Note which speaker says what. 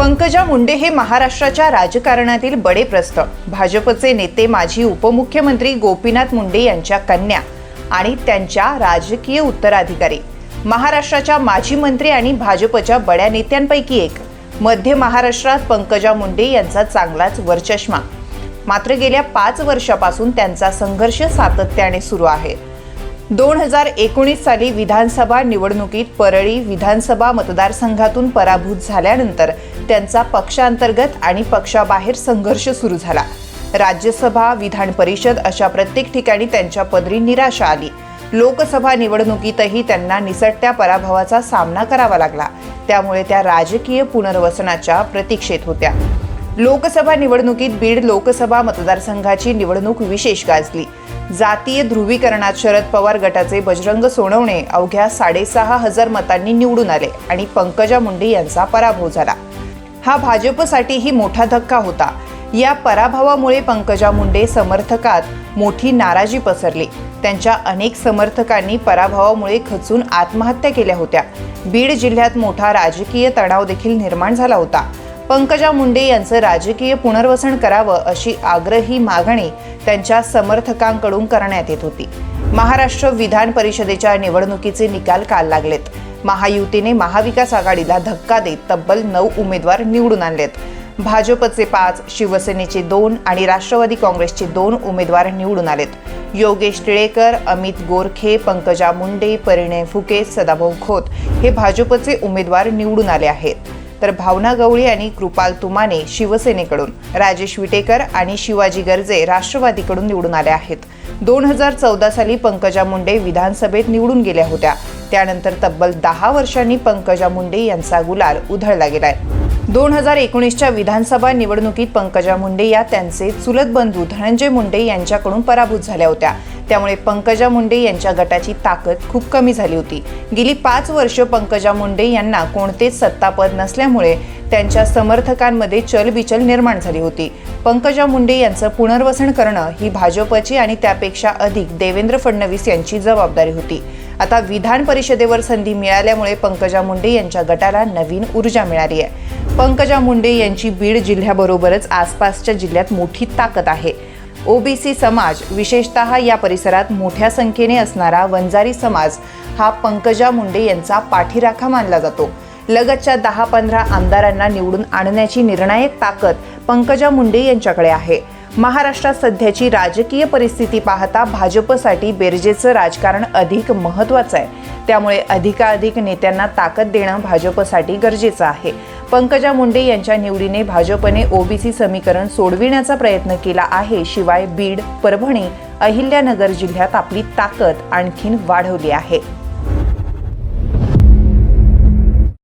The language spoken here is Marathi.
Speaker 1: पंकजा मुंडे हे महाराष्ट्राच्या राजकारणातील बडे प्रस्थ. भाजपचे नेते माजी उपमुख्यमंत्री गोपीनाथ मुंडे यांच्या कन्या आणि त्यांच्या राजकीय उत्तराधिकारी, महाराष्ट्राच्या माजी मंत्री आणि भाजपच्या बड्या नेत्यांपैकी एक. मध्य महाराष्ट्रात पंकजा मुंडे यांचा चांगलाच वरचष्मा. मात्र गेल्या 5 वर्षापासून त्यांचा संघर्ष सातत्याने सुरू आहे. 2019 साली विधानसभा निवडणुकीत परळी विधानसभा मतदारसंघातून पराभूत झाल्यानंतर त्यांचा पक्षांतर्गत आणि पक्षाबाहेर संघर्ष सुरू झाला. राज्यसभा, विधान परिषद अशा प्रत्येक ठिकाणी त्यांच्या पदरी निराशा आली. लोकसभा निवडणुकीतही त्यांना निसटत्या पराभवाचा सामना करावा लागला. त्यामुळे त्या राजकीय पुनर्वसनाच्या प्रतीक्षेत होत्या. लोकसभा निवडणुकीत बीड लोकसभा मतदारसंघाची निवडणूक विशेष गाजली. जातीय ध्रुवीकरणात शरद पवार गटाचे बजरंग सोनवणे अवघ्या 6,500 मतांनी निवडून आले आणि पंकजा मुंडे यांचा पराभव झाला. हा भाजपसाठीही मोठा धक्का होता. या पराभवामुळे पंकजा मुंडे समर्थकात मोठी नाराजी पसरली. त्यांच्या अनेक समर्थकांनी पराभवामुळे खचून आत्महत्या केल्या होत्या. बीड जिल्ह्यात मोठा राजकीय तणाव देखील निर्माण झाला होता. पंकजा मुंडे यांचं राजकीय पुनर्वसन करावं अशी आग्रही मागणी त्यांच्या समर्थकांकडून करण्यात येत होती. महाराष्ट्र विधान परिषदेच्या निवडणुकीचे निकाल काल लागलेत. महायुतीने महाविकास आघाडीला धक्का देत तब्बल 9 उमेदवार निवडून आणलेत. भाजपचे 5, शिवसेनेचे 2 आणि राष्ट्रवादी काँग्रेसचे 2 उमेदवार निवडून आलेत. योगेश टिळेकर, अमित गोरखे, पंकजा मुंडे, परिणय फुके, सदाभाऊ खोत हे भाजपचे उमेदवार निवडून आले आहेत. तर भावना गवळी आणि कृपाल तुमाने शिवसेनेकडून, राजेश विटेकर आणि शिवाजी गर्जे राष्ट्रवादीकडून निवडून आले आहेत. 2014 साली पंकजा मुंडे विधानसभेत निवडून गेल्या होत्या. त्यानंतर तब्बल 10 वर्षांनी पंकजा मुंडे यांचा गुलाल उधळला गेलाय. 2019च्या विधानसभा निवडणुकीत पंकजा मुंडे या त्यांचे चुलत बंधू धनंजय मुंडे यांच्याकडून पराभूत झाल्या होत्या. त्यामुळे पंकजा मुंडे यांच्या गटाची ताकद खूप कमी झाली होती. गेली 5 वर्ष पंकजा मुंडे यांना कोणतेच सत्तापद नसल्यामुळे त्यांच्या समर्थकांमध्ये चलबिचल निर्माण झाली होती. पंकजा मुंडे यांचं पुनर्वसन करणं ही भाजपची आणि त्यापेक्षा अधिक देवेंद्र फडणवीस यांची जबाबदारी होती. आता विधान परिषदेवर संधी मिळाल्यामुळे पंकजा मुंडे यांच्या गटाला नवीन ऊर्जा मिळाली आहे. पंकजा मुंडे यांची बीड जिल्ह्याबरोबरच आसपासच्या जिल्ह्यात मोठी ताकद आहे. ओबीसी समाज, विशेषतः या परिसरात मोठ्या संख्येने असणारा वंजारी समाज हा पंकजा मुंडे यांचा पाठीराखा मानला जातो. लगतच्या 10-15 आमदारांना निवडून आणण्याची निर्णायक ताकद पंकजा मुंडे यांच्याकडे आहे. महाराष्ट्रात सध्याची राजकीय परिस्थिती पाहता भाजपसाठी बेरजेचं राजकारण अधिक महत्त्वाचं आहे. त्यामुळे अधिकाधिक नेत्यांना ताकद देणं भाजपसाठी गरजेचं आहे. पंकजा मुंडे यांच्या निवडीने भाजपने ओबीसी समीकरण सोडविण्याचा प्रयत्न केला आहे. शिवाय बीड, परभणी, अहिल्यानगर जिल्ह्यात आपली ताकद आणखीन वाढवली आहे.